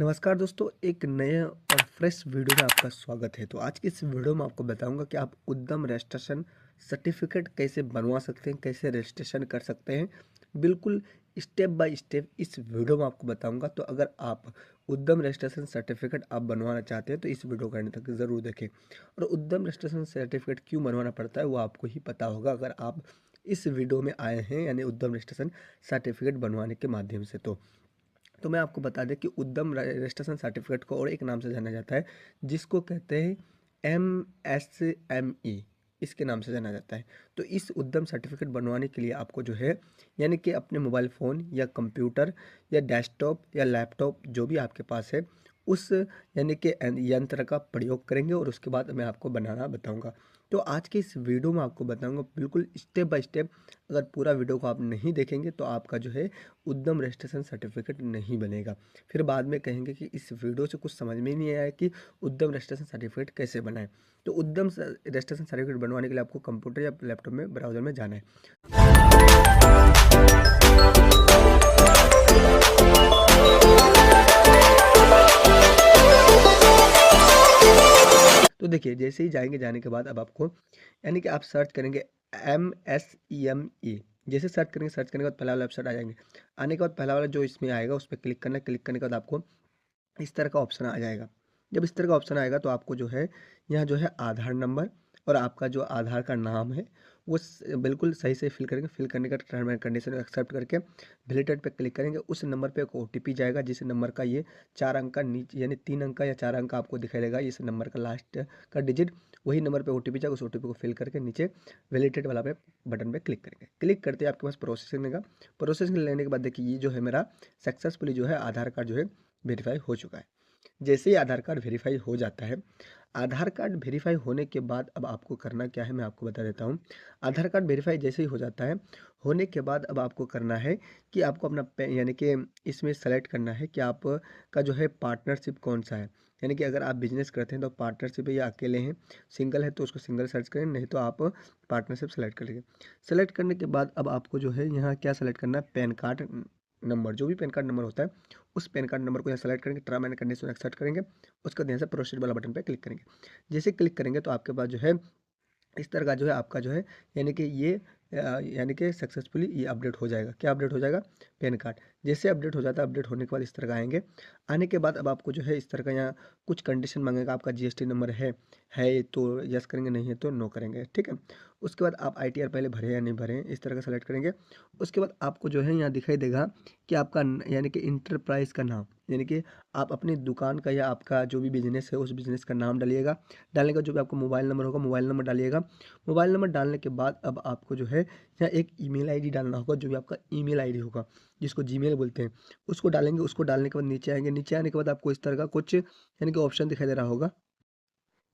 नमस्कार दोस्तों, एक नए और फ्रेश वीडियो में आपका स्वागत है। तो आज की इस वीडियो में आपको बताऊंगा कि आप उद्यम रजिस्ट्रेशन सर्टिफिकेट कैसे बनवा सकते हैं, कैसे रजिस्ट्रेशन कर सकते हैं। बिल्कुल स्टेप बाय स्टेप इस वीडियो में आपको बताऊंगा। तो अगर आप उद्यम रजिस्ट्रेशन सर्टिफिकेट आप बनवाना चाहते हैं तो इस वीडियो को अंत तक ज़रूर देखें। और उद्यम रजिस्ट्रेशन सर्टिफिकेट क्यों बनवाना पड़ता है वो आपको ही पता होगा अगर आप इस वीडियो में आए हैं, यानी उद्यम रजिस्ट्रेशन सर्टिफिकेट बनवाने के माध्यम से। तो मैं आपको बता दें कि उद्यम रजिस्ट्रेशन सर्टिफिकेट को और एक नाम से जाना जाता है, जिसको कहते हैं MSME, इसके नाम से जाना जाता है। तो इस उद्यम सर्टिफिकेट बनवाने के लिए आपको जो है, यानी कि अपने मोबाइल फ़ोन या कंप्यूटर या डेस्कटॉप या लैपटॉप जो भी आपके पास है, उस यानी कि यंत्र का प्रयोग करेंगे और उसके बाद मैं आपको बनाना बताऊंगा। तो आज के इस वीडियो में आपको बताऊंगा बिल्कुल स्टेप बाय स्टेप। अगर पूरा वीडियो को आप नहीं देखेंगे तो आपका जो है उद्यम रजिस्ट्रेशन सर्टिफिकेट नहीं बनेगा। फिर बाद में कहेंगे कि इस वीडियो से कुछ समझ में ही नहीं आया कि उद्यम रजिस्ट्रेशन सर्टिफिकेट कैसे बनाएं। तो उद्यम रजिस्ट्रेशन सर्टिफिकेट बनवाने के लिए आपको कंप्यूटर या लैपटॉप में ब्राउजर में जाना है। तो देखिए, जैसे ही जाएंगे, जाने के बाद अब आपको यानी कि आप सर्च करेंगे MSEME। जैसे सर्च करने के बाद पहला वाला वेबसाइट आ जाएंगे। आने के बाद पहला वाला जो इसमें आएगा उस पर क्लिक करना है। क्लिक करने के बाद आपको इस तरह का ऑप्शन आ जाएगा। जब इस तरह का ऑप्शन आएगा तो आपको जो है यहाँ जो है आधार नंबर और आपका जो आधार का नाम है वो बिल्कुल सही से फिल करेंगे। फिल करने का टर्म एंड कंडीशन एक्सेप्ट करके वैलिडेट पे क्लिक करेंगे। उस नंबर पे एक OTP जाएगा, जिस नंबर का ये 4 अंक का नीचे यानी 3 अंक का या 4 अंक का आपको दिखाई देगा, इस नंबर का लास्ट का डिजिट, वही नंबर पे OTP जाएगा। उस OTP को फिल करके नीचे वैलिडेट वाला पे बटन पे क्लिक करेंगे। क्लिक करते ही आपके पास प्रोसेसिंग लेगा। प्रोसेसिंग लेने के बाद देखिए ये जो है मेरा सक्सेसफुली जो है आधार कार्ड जो है वेरीफाई हो चुका है। जैसे ही आधार कार्ड वेरीफाई हो जाता है, आधार कार्ड वेरीफाई होने के बाद अब आपको करना क्या है मैं आपको बता देता हूँ। आधार कार्ड वेरीफाई जैसे ही हो जाता है, होने के बाद अब आपको करना है कि आपको अपना यानी कि इसमें सेलेक्ट करना है कि आप का जो है पार्टनरशिप कौन सा है। यानी कि अगर आप बिजनेस करते हैं तो पार्टनरशिप है या अकेले हैं, सिंगल है तो उसको सिंगल सर्च करें, नहीं तो आप पार्टनरशिप सेलेक्ट करेंगे। सेलेक्ट करने के बाद अब आपको जो है यहाँ क्या सेलेक्ट करना है, पैन कार्ड नंबर, जो भी पैन कार्ड नंबर होता है उस पैन कार्ड नंबर को यहाँ सेलेक्ट करेंगे। टर्म एंड कंडीशन एक्सेप्ट करेंगे। उसके बाद यहाँ से प्रोसीड वाला बटन पे क्लिक करेंगे। जैसे क्लिक करेंगे तो आपके पास जो है इस तरह का जो है आपका जो है यानी कि ये यानी कि सक्सेसफुली ये अपडेट हो जाएगा। क्या अपडेट हो जाएगा? Pan card. जैसे अपडेट हो जाता है, अपडेट होने के बाद इस तरह का आएंगे। आने के बाद अब आपको जो है इस तरह का यहाँ कुछ कंडीशन मांगेगा। आपका GST नंबर है तो यस करेंगे, नहीं है तो नो करेंगे, ठीक है। उसके बाद आप ITR पहले भरे या नहीं भरे, इस तरह का सेलेक्ट करेंगे। उसके बाद आपको जो है यहाँ दिखाई देगा कि आपका यानी कि इंटरप्राइज का नाम, यानी कि आप अपनी दुकान का या आपका जो भी बिजनेस है उस बिजनेस का नाम डालिएगा। डालने का जो भी आपका मोबाइल नंबर होगा, मोबाइल नंबर डालिएगा। मोबाइल नंबर डालने के बाद अब आपको जो है यहाँ एक ईमेल आईडी डालना होगा, जो भी आपका ईमेल आईडी होगा जिसको जीमेल बोलते हैं, उसको डालेंगे। उसको डालने के बाद नीचे आएंगे। नीचे आने के बाद आपको इस तरह का कुछ यानी कि ऑप्शन दिखाई दे रहा होगा।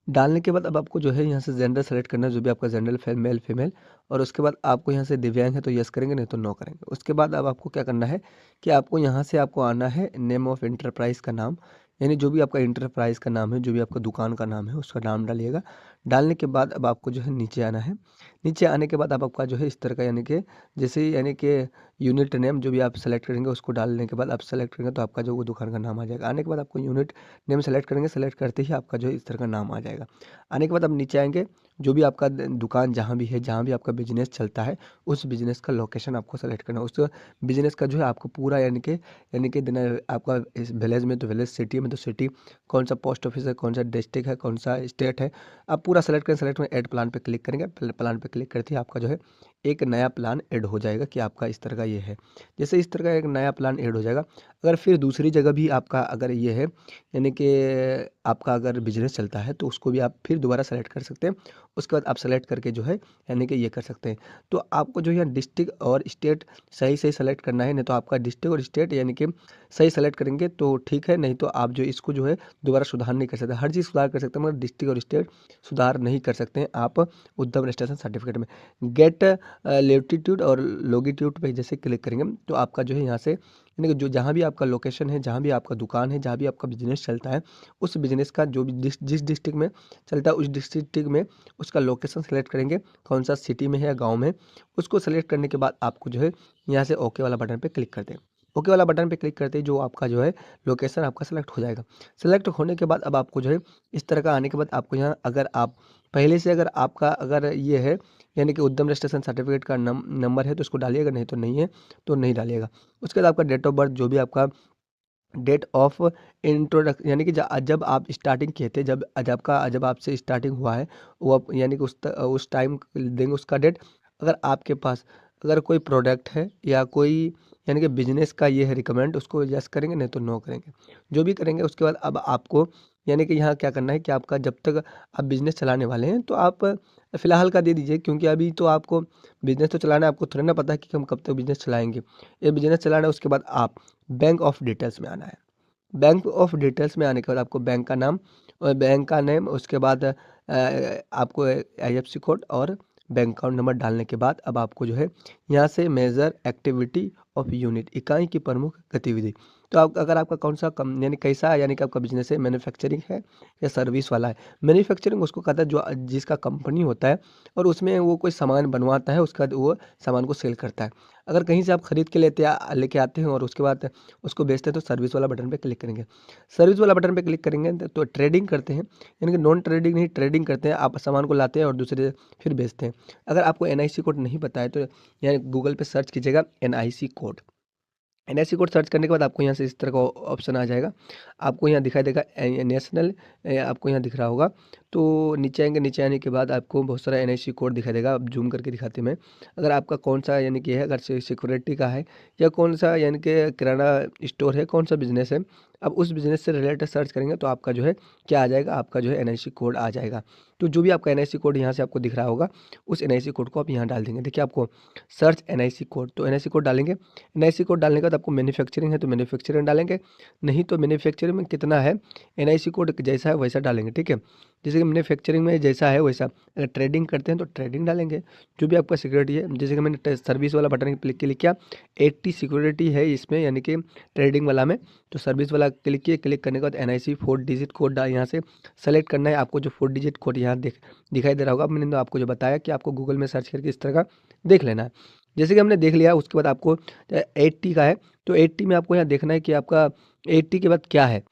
डालने के बाद अब आपको जो है यहाँ से जेंडर सेलेक्ट करना है, जो भी आपका जेंडर मेल फीमेल। और उसके बाद आपको यहाँ से दिव्यांग है तो यस करेंगे, नहीं तो नो करेंगे। उसके बाद अब आपको क्या करना है कि आपको यहाँ से आपको आना है नेम ऑफ इंटरप्राइज का नाम, यानी जो भी आपका इंटरप्राइज का नाम है, जो भी आपका दुकान का नाम है उसका नाम डालिएगा। डालने के बाद अब आपको जो है नीचे आना है। नीचे आने के बाद अब आपका जो है इस तरह का यानी कि जैसे ही यानी कि यूनिट नेम जो भी आप सेलेक्ट करेंगे उसको डालने के बाद आप सेलेक्ट करेंगे तो आपका जो वो दुकान का नाम आ जाएगा। आने के बाद आपको यूनिट नेम सेलेक्ट करेंगे। सेलेक्ट करते ही आपका जो है इस तरह का नाम आ जाएगा। आने के बाद अब नीचे आएंगे। जो भी आपका दुकान जहाँ भी है, जहाँ भी आपका बिजनेस चलता है, उस बिजनेस का लोकेशन आपको सेलेक्ट करना है। उस बिजनेस का जो है आपको पूरा यानी कि देना है। आपका इस विलेज में तो विलेज, सिटी में तो सिटी, कौन सा पोस्ट ऑफिस है, कौन सा डिस्ट्रिक्ट है, कौन सा स्टेट है, आप पूरा सेलेक्ट करें। सेलेक्ट में ऐड प्लान पे क्लिक करेंगे। प्लान पे क्लिक करते ही आपका जो है एक नया प्लान ऐड हो जाएगा कि आपका इस तरह का ये है। जैसे इस तरह का एक नया प्लान ऐड हो जाएगा, अगर फिर दूसरी जगह भी आपका अगर ये है यानी कि आपका अगर बिजनेस चलता है तो उसको भी आप फिर दोबारा सेलेक्ट कर सकते हैं। उसके बाद आप सेलेक्ट करके जो है यानी कि ये कर सकते हैं। तो आपको जो है डिस्ट्रिक्ट और स्टेट सही सही सेलेक्ट करना है, नहीं तो आपका डिस्ट्रिक्ट और स्टेट यानी कि सही सेलेक्ट करेंगे तो ठीक है, नहीं तो आप जो इसको जो है दोबारा सुधार नहीं कर सकते। हर चीज़ सुधार कर सकते हैं मगर डिस्ट्रिक्ट और स्टेट सुधार नहीं कर सकते हैं आप उद्यम रजिस्ट्रेशन सर्टिफिकेट में। गेट लेटीट्यूड और लॉन्गिट्यूड पे जैसे क्लिक करेंगे तो आपका जो है यहाँ से यानी कि जो जहाँ भी आपका लोकेशन है, जहाँ भी आपका दुकान है, जहाँ भी आपका बिजनेस चलता है, उस बिजनेस का जो भी जिस डिस्ट्रिक्ट में चलता है उस डिस्ट्रिक्ट में उसका लोकेशन सेलेक्ट करेंगे, कौन सा सिटी में है या गांव में। उसको सेलेक्ट करने के बाद आपको जो है यहाँ से ओके वाला बटन पे क्लिक कर दें। ओके वाला बटन पे क्लिक करते ही जो आपका जो है लोकेशन आपका सेलेक्ट हो जाएगा। सेलेक्ट होने के बाद अब आपको जो है इस तरह का आने के बाद आपको यहाँ अगर आप पहले से अगर आपका अगर ये है यानी कि उद्यम रजिस्ट्रेशन सर्टिफिकेट का नंबर है तो उसको डालिएगा, नहीं तो नहीं है तो नहीं डालिएगा। उसके बाद आपका डेट ऑफ बर्थ जो भी आपका डेट ऑफ इंट्रोडक्शन यानी कि जब आप स्टार्टिंग किए थे, जब आपसे स्टार्टिंग हुआ है वो आप यानी कि उस टाइम देंगे उसका डेट। अगर आपके पास अगर कोई प्रोडक्ट है या कोई यानी कि बिजनेस का ये है रिकमेंड, उसको यस करेंगे, नहीं तो नो करेंगे। जो भी करेंगे उसके बाद अब आपको यानी कि यहाँ क्या करना है कि आपका जब तक आप बिजनेस चलाने वाले हैं तो आप फ़िलहाल का दे दीजिए, क्योंकि अभी तो आपको बिजनेस तो चलाना है, आपको थोड़ी ना पता है कि हम कब तक बिजनेस चलाएंगे। ये बिजनेस चलाना है, उसके बाद आप बैंक ऑफ डिटेल्स में आना है। बैंक ऑफ डिटेल्स में आने के बाद आपको बैंक का नाम और बैंक का नेम, उसके बाद आपको आईएफएससी कोड और बैंक अकाउंट नंबर डालने के बाद अब आपको जो है यहाँ से मेजर एक्टिविटी ऑफ यूनिट, इकाई की प्रमुख गतिविधि। तो आप अगर आपका कौन सा कम यानी कैसा है, यानी कि आपका बिजनेस है, मैन्युफैक्चरिंग है या सर्विस वाला है। मैन्युफैक्चरिंग उसको कहता है जो जिसका कंपनी होता है और उसमें वो कोई सामान बनवाता है, उसका वो सामान को सेल करता है। अगर कहीं से आप खरीद के लेके आते हैं और उसके बाद उसको बेचते हैं तो सर्विस वाला बटन पे क्लिक करेंगे। सर्विस वाला बटन पे क्लिक करेंगे तो ट्रेडिंग करते हैं, यानी कि नॉन ट्रेडिंग नहीं, ट्रेडिंग करते हैं। आप सामान को लाते हैं और दूसरे फिर बेचते हैं। अगर आपको एनआईसी कोड नहीं पता है तो यहाँ गूगल पे सर्च कीजिएगा NIC code. NIC code search करने के बाद आपको यहाँ से इस तरह का ऑप्शन आ जाएगा। आपको यहाँ दिखाई देगा नेशनल, आपको यहाँ दिख रहा होगा। तो नीचे आएंगे, नीचे आने के बाद आपको बहुत सारा एनआईसी कोड दिखाई देगा। अब जूम करके दिखाते हैं मैं। अगर आपका कौन सा यानी कि है, अगर सिक्योरिटी का है या कौन सा यानी कि किराना स्टोर है, कौन सा बिजनेस है, अब उस बिजनेस से रिलेटेड सर्च करेंगे तो आपका जो है क्या आ जाएगा, आपका जो है एनआईसी कोड आ जाएगा। तो जो भी आपका एनआईसी कोड यहाँ से आपको दिख रहा होगा उस एनआईसी कोड को आप यहाँ डाल देंगे। देखिए आपको सर्च एनआईसी कोड, तो एनआईसी कोड डालेंगे। एनआईसी कोड डालने के बाद आपको मैन्युफैक्चरिंग है तो मैन्युफैक्चरिंग डालेंगे, नहीं तो मैन्युफैक्चरिंग में कितना है एनआईसी कोड जैसा है वैसा डालेंगे, ठीक है। जैसे कि मैन्युफैक्चरिंग में जैसा है वैसा। अगर ट्रेडिंग करते हैं तो ट्रेडिंग डालेंगे। जो भी आपका सिक्योरिटी है, जैसे कि मैंने सर्विस वाला बटन क्लिक किया, 80 सिक्योरिटी है इसमें यानी कि ट्रेडिंग वाला में, तो सर्विस वाला क्लिक किए। क्लिक करने के बाद एनआईसी 4 डिजिट कोड यहाँ से सेलेक्ट करना है। आपको जो 4 डिजिट कोड यहाँ दिखाई दे रहा होगा, मैंने तो आपको जो बताया कि आपको गूगल में सर्च करके इस तरह का देख लेना है। जैसे कि हमने देख लिया, उसके बाद आपको 80 का है तो 80 में आपको यहाँ देखना है कि आपका 80 के बाद क्या है,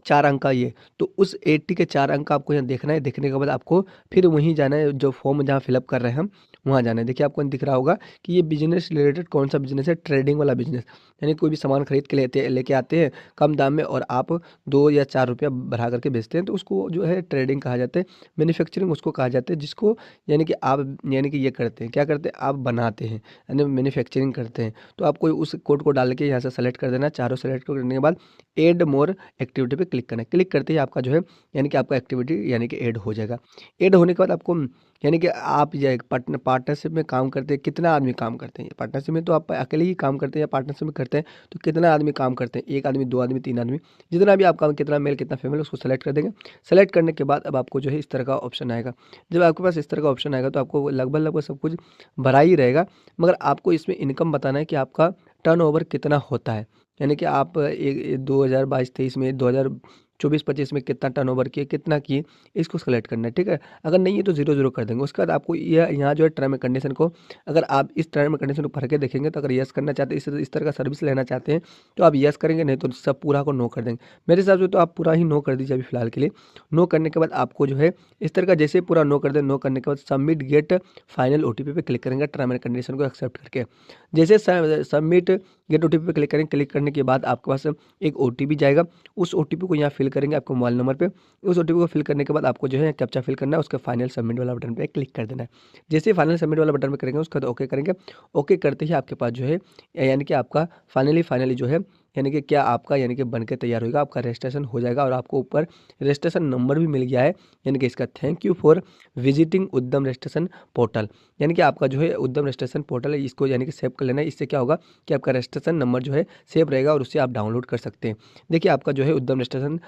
4 अंक का ये। तो उस 80 के 4 अंक का आपको यहाँ देखना है। देखने के बाद आपको फिर वहीं जाना है, जो फॉर्म जहाँ फिलअप कर रहे हैं हम वहाँ जाना है। देखिए आपको दिख रहा होगा कि ये बिजनेस रिलेटेड कौन सा बिजनेस है, ट्रेडिंग वाला बिजनेस। यानी कोई भी सामान खरीद के लेके आते हैं कम दाम में और आप 2 या 4 रुपया बढ़ा करके बेचते हैं, तो उसको जो है ट्रेडिंग कहा जाता है। मैन्युफैक्चरिंग उसको कहा जाता है जिसको यानी कि आप यानी कि ये करते हैं, क्या करते हैं, आप बनाते हैं यानी मैन्युफैक्चरिंग करते हैं। तो आपको उस कोड को डाल के यहाँ से सेलेक्ट कर देना। चारों सेलेक्ट करने के बाद एड मोर एक्टिविटी पे क्लिक करना है। क्लिक करते ही आपका जो है यानी कि आपका एक्टिविटी यानी कि ऐड हो जाएगा। ऐड होने के बाद आपको यानी कि आप ये पार्टनरशिप में काम करते हैं, कितना आदमी काम करते हैं। पार्टनरशिप में तो आप अकेले ही काम करते हैं या पार्टनरशिप में करते हैं तो कितना आदमी काम करते हैं, 1 आदमी, 2 आदमी, 3 आदमी, जितना भी आप काम, कितना मेल कितना फीमेल, उसको सेलेक्ट कर देंगे। सेलेक्ट करने के बाद अब आपको जो है इस तरह का ऑप्शन आएगा। जब आपके पास इस तरह का ऑप्शन आएगा तो आपको लगभग सब कुछ भरा ही रहेगा, मगर आपको इसमें इनकम बताना है कि आपका टर्नओवर कितना होता है। यानी कि आप 2022-23 में, 2024-25 में कितना टर्नओवर किए, कितना किए, इसको सेलेक्ट करना है, ठीक है। अगर नहीं है तो 0 कर देंगे। उसके बाद आपको यह यहाँ जो है टर्म एंड कंडीशन को, अगर आप इस टर्म एंड कंडीशन को पढ़ के देखेंगे तो अगर यस करना चाहते हैं, इस तरह का सर्विस लेना चाहते हैं तो आप यस करेंगे, नहीं तो सब पूरा को नो कर देंगे। मेरे हिसाब से तो आप पूरा ही नो कर दीजिए अभी फिलहाल के लिए। नो करने के बाद आपको जो है इस तरह का, जैसे पूरा नो कर दें, नो करने के बाद सबमिट गेट फाइनल ओटीपी पे क्लिक करेंगे टर्म एंड कंडीशन को एक्सेप्ट करके। जैसे सबमिट गेट ओटीपी पे क्लिक करेंगे, क्लिक करने के बाद आपके पास एक ओटीपी जाएगा। उस ओटीपी को यहाँ फिल करेंगे आपको मोबाइल नंबर पे। उस ओटीपी को फिल करने के बाद आपको जो है कैप्चा फिल करना है, उसके फाइनल सबमिट वाला बटन पे क्लिक कर देना है। जैसे ही फाइनल सबमिट वाला बटन पे करेंगे उसके बाद ओके करेंगे। ओके करते ही आपके पास जो है यानी कि आपका फाइनली जो है यानी कि क्या आपका यानी कि बन के तैयार होगा, आपका रजिस्ट्रेशन हो जाएगा और आपको ऊपर रजिस्ट्रेशन नंबर भी मिल गया है। यानी कि इसका थैंक यू फॉर विजिटिंग उद्यम रजिस्ट्रेशन पोर्टल। यानी कि आपका जो है उद्यम रजिस्ट्रेशन पोर्टल है, इसको यानी कि सेव कर लेना है। इससे क्या होगा कि आपका रजिस्ट्रेशन नंबर जो है सेव रहेगा और उससे आप डाउनलोड कर सकते हैं। देखिए आपका जो है उद्यम रजिस्ट्रेशन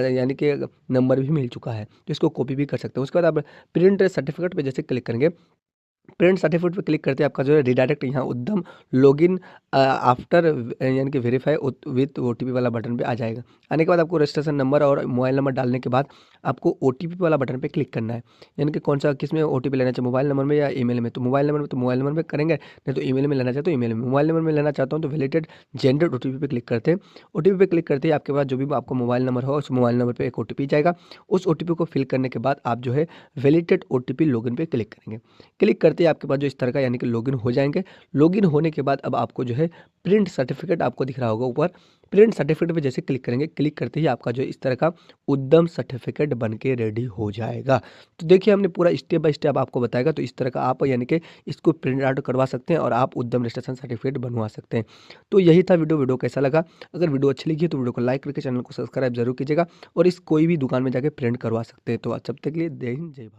यानी कि नंबर भी मिल चुका है, तो इसको कॉपी भी कर सकते हैं। उसके बाद आप प्रिंट सर्टिफिकेट पे जैसे क्लिक करेंगे प्रिंट सर्टिफिकेट पे क्लिक करते ही आपका जो है रिडायरेक्ट यहाँ उद्यम लॉगिन आफ्टर यानी कि वेरीफाई विथ ओटीपी वाला बटन पे आ जाएगा। आने के बाद आपको रजिस्ट्रेशन नंबर और मोबाइल नंबर डालने के बाद आपको ओटीपी वाला बटन पे क्लिक करना है, यानी कि कौन सा किस में ओटीपी लेना चाहिए, मोबाइल नंबर में या ईमेल में। तो मोबाइल नंबर में तो मोबाइल नंबर में करेंगे, नहीं तो ईमेल में लेना चाहे तो ईमेल में। मोबाइल नंबर में लेना चाहता हूँ तो वैलिडेट जनरेट ओटीपी पे क्लिक करते हैं। ओटीपी पे क्लिक करते ही आपके पास जो भी आपको मोबाइल नंबर हो उस मोबाइल नंबर पे एक ओटीपी जाएगा। उस ओटीपी को फिल करने के बाद आप जो है वैलिडेट ओटीपी लॉगिन पे क्लिक करेंगे। क्लिक करते ही आपके पास जो इस तरह का यानी कि लॉगिन हो जाएंगे। लॉगिन होने के बाद अब आपको जो है प्रिंट सर्टिफिकेट आपको दिख रहा होगा ऊपर, प्रिंट सर्टिफिकेट पे जैसे क्लिक करेंगे, क्लिक करते ही आपका जो इस तरह का उद्यम सर्टिफिकेट बन के रेडी हो जाएगा। तो देखिए हमने पूरा स्टेप बाय स्टेप आपको बताएगा, तो इस तरह का आप यानी कि इसको प्रिंट आउट करवा सकते हैं और आप उद्यम रजिस्ट्रेशन सर्टिफिकेट बनवा सकते हैं। तो यही था वीडियो कैसा लगा? अगर वीडियो अच्छी लगी है तो वीडियो को लाइक करके चैनल को सब्सक्राइब जरूर कीजिएगा और इस कोई भी दुकान में जाके प्रिंट करवा सकते हैं। तो तब तक के लिए जय हिंद जय भारत।